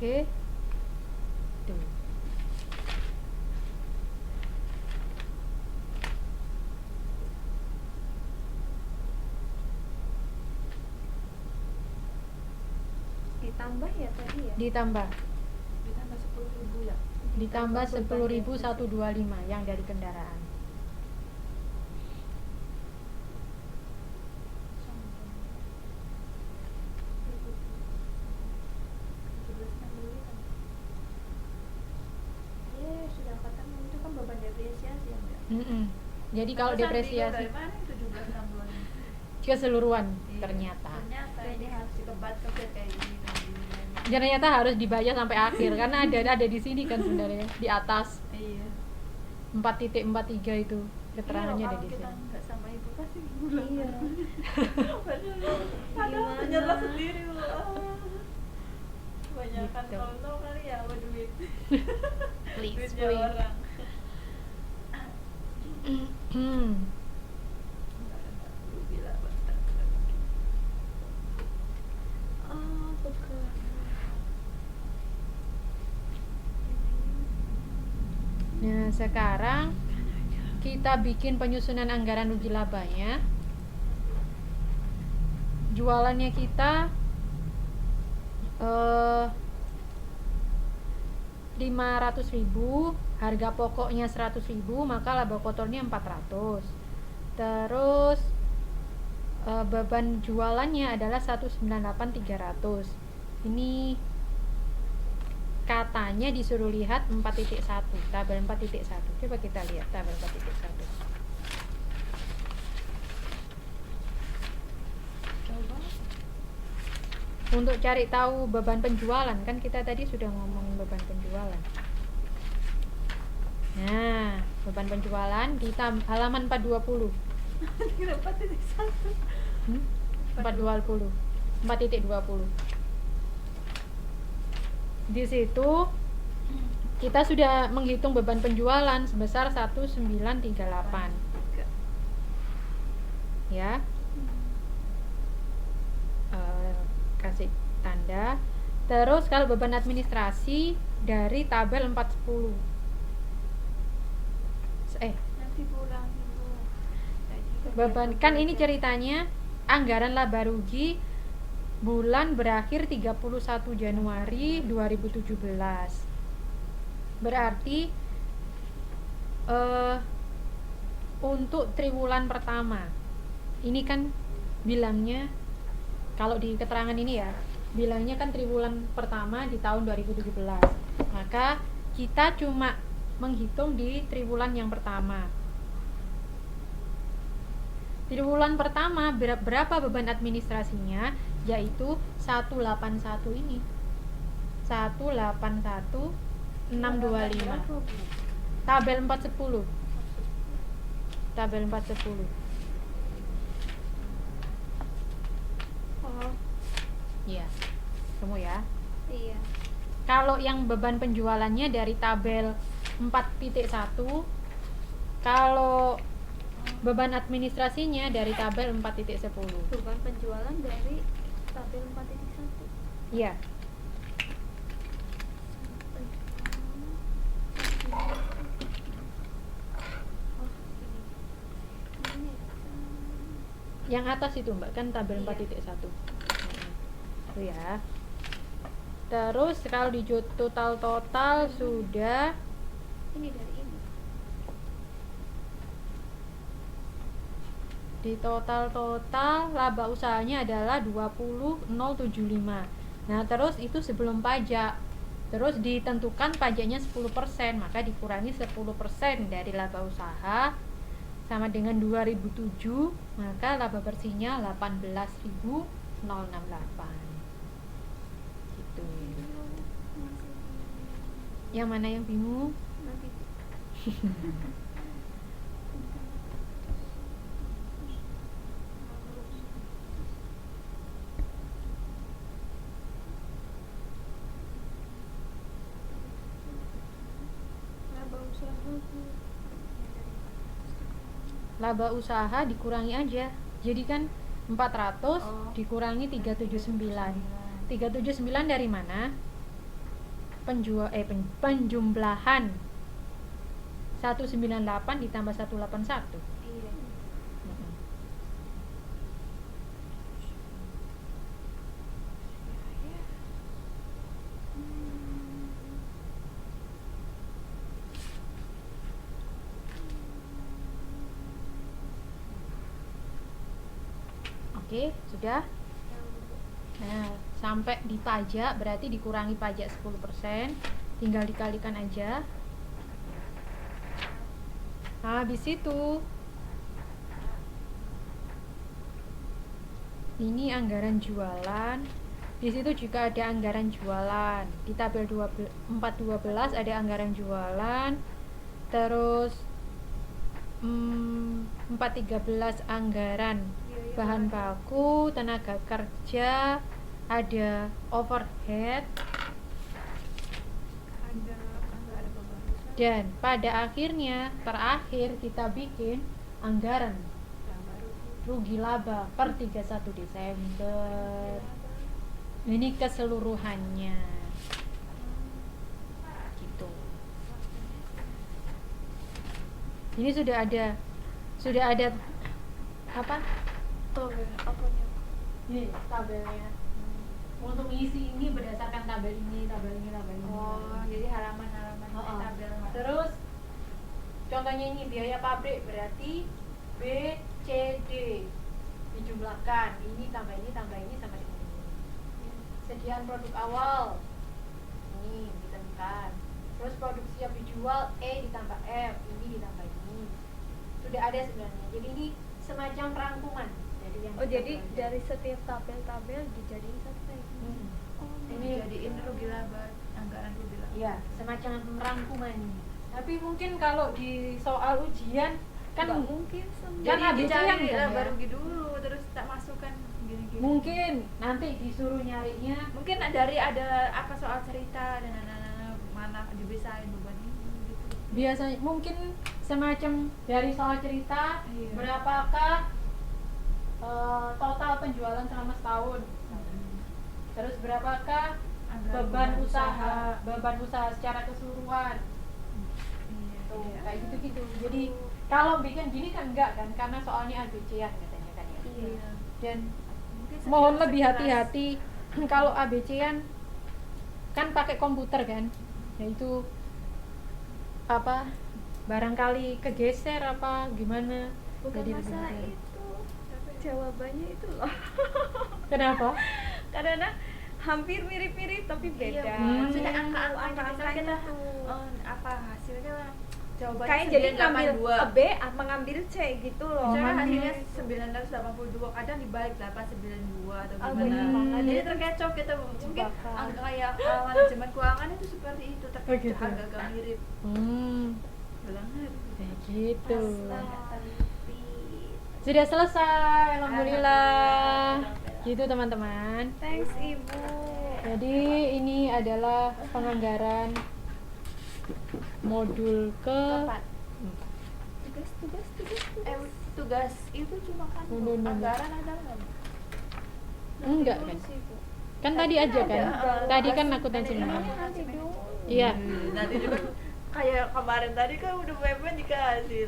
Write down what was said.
Oke. Tuh. Ditambah ya tadi ya? Ditambah 10.000 ya. ditambah 10.125 yang dari kendaraan. Sudah ketemu itu kan beban depresiasi ya enggak? Jadi kalau depresiasi dari mana 17.000 keseluruhan Iya, ternyata Ini harus dikebat-kebat kayak gini. ternyata harus dibayar sampai akhir karena ada di sini kan sebenarnya di atas Iya. 4.43 itu keterangannya ada Kalau di kita sini. nggak sama ibu pasti bulan. Iya. Padahal menyerah sendiri loh. Kebanyakan Gitu. kalau kali ya sama duit. Please, Duitnya please. orang. Nah, sekarang kita bikin penyusunan anggaran uji labanya. Jualannya kita 500.000, harga pokoknya 100.000, maka laba kotornya 400. Terus beban jualannya adalah 198.300. Ini katanya disuruh lihat 4.1, tabel 4.1. Coba kita lihat tabel 4.1. Coba. Untuk cari tahu beban penjualan, kan kita tadi sudah ngomongin beban penjualan. Nah, beban penjualan di halaman 420. Kira 4.1. 4.20. Di situ kita sudah menghitung beban penjualan sebesar 1938. Ya. Kasih tanda. Terus kalau beban administrasi dari tabel 410. Nanti pulang dulu. Beban kan ini ceritanya anggaran laba rugi bulan berakhir 31 Januari 2017. Berarti untuk triwulan pertama ini kan bilangnya, kalau di keterangan ini ya bilangnya kan triwulan pertama di tahun 2017, maka kita cuma menghitung di triwulan yang pertama. Triwulan pertama berapa beban administrasinya, yaitu 181 ini, 181.625, tabel 410. Tabel 410. Oh, Iya. Temu ya. iya. Kalau yang beban penjualannya dari tabel 4.1, kalau beban administrasinya dari tabel 4.10. Beban penjualan dari tabel 4.1. Iya. Yang atas itu Mbak, kan tabel 4.1. Itu ya. Terus kalau di total sudah Ini dari ini. di total laba usahanya adalah 20.075. Nah, terus itu sebelum pajak. Terus ditentukan pajaknya 10%, maka dikurangi 10% dari laba usaha sama dengan 2007, maka laba bersihnya 18.068. Gitu. Yang mana yang bingung? Nanti laba usaha. Laba usaha dikurangi aja. Jadi kan 400 Oh. dikurangi 379. 379 dari mana? penjumlahan 198 ditambah 181. Iya. Mm-mm. Oke, sudah. Nah, sampai di pajak berarti dikurangi pajak 10%, tinggal dikalikan aja. Nah, habis itu ini anggaran jualan. Di situ juga ada anggaran jualan. Di tabel 412 ada anggaran jualan. Terus 413 anggaran bahan baku, tenaga kerja, ada overhead, Ada beban usaha dan pada akhirnya terakhir kita bikin anggaran yang baru. rugi laba per 31 Desember. Ini keseluruhannya. Gitu. Ini sudah ada apa? Oh, apanya? Ini tabelnya. Untuk isi ini berdasarkan tabel ini. Oh, jadi halaman-halaman Oh. tabel. Terus contohnya ini biaya pabrik berarti B, C, D dijumlahkan. Ini tambah ini sama dengan ini. Sediaan produk awal ini ditentukan. Terus produk siap dijual E ditambah F, ini ditambah ini. Sudah ada sebenarnya. Jadi ini semacam rangkuman. Oh, jadi dari setiap tabel-tabel dijadiin satu kayak gini. Oh, Ini Jadiin rugi laba, anggaran rugi laba. ya semacam rangkuman. Tapi mungkin kalau di soal ujian kan nggak mungkin semua. Kan Jadi ABC dicari yang kan laba ya? rugi dulu, terus tak masukkan gini-gini. mungkin nanti disuruh nyarinya Mungkin dari ada apa soal cerita dan mana dibisain beban ini gitu. biasanya mungkin semacam dari soal cerita Iya. berapakah total penjualan selama setahun, terus berapakah beban usaha secara keseluruhan. Tuh, Iya. kayak gitu-gitu. Jadi kalau bikin gini kan enggak kan, karena soalnya ABC-an katanya kan ya. Iya. Dan Mungkin mohon sekilas- lebih hati-hati kalau ABC-an kan pakai komputer kan, yaitu apa barangkali kegeser apa gimana. Bukan Jadi masalah begitu. itu, jawabannya itu loh. Kenapa? Karena hampir mirip-mirip tapi beda. Iya, Hmm. maksudnya angka-angka Angka-angkanya kita tuh. apa hasilnya jawabannya Kayak jadi ngambil 982. B apa ngambil C gitu loh. Misalnya Hmm. hasilnya 982, kadang dibalik 892 atau Ah, gimana. bener. Jadi terkecoh kita mungkin Jebakan. angka kayak manajemen keuangan itu seperti itu, Oh, terkecoh gitu. agak-agak mirip banget. Kayak gitu. Teliti. Sudah selesai, alhamdulillah. Alhamdulillah. Gitu teman-teman. Thanks Ibu. Jadi ini adalah penganggaran modul ke Tugas. Tugas itu cuma kan No. anggaran ada nggak? enggak kan? Kan tadi aja kan? Tadi kan akuntansi Emangnya umum. nanti dulu. Iya. Nanti juga kayak kemarin tadi kan udah dikasih.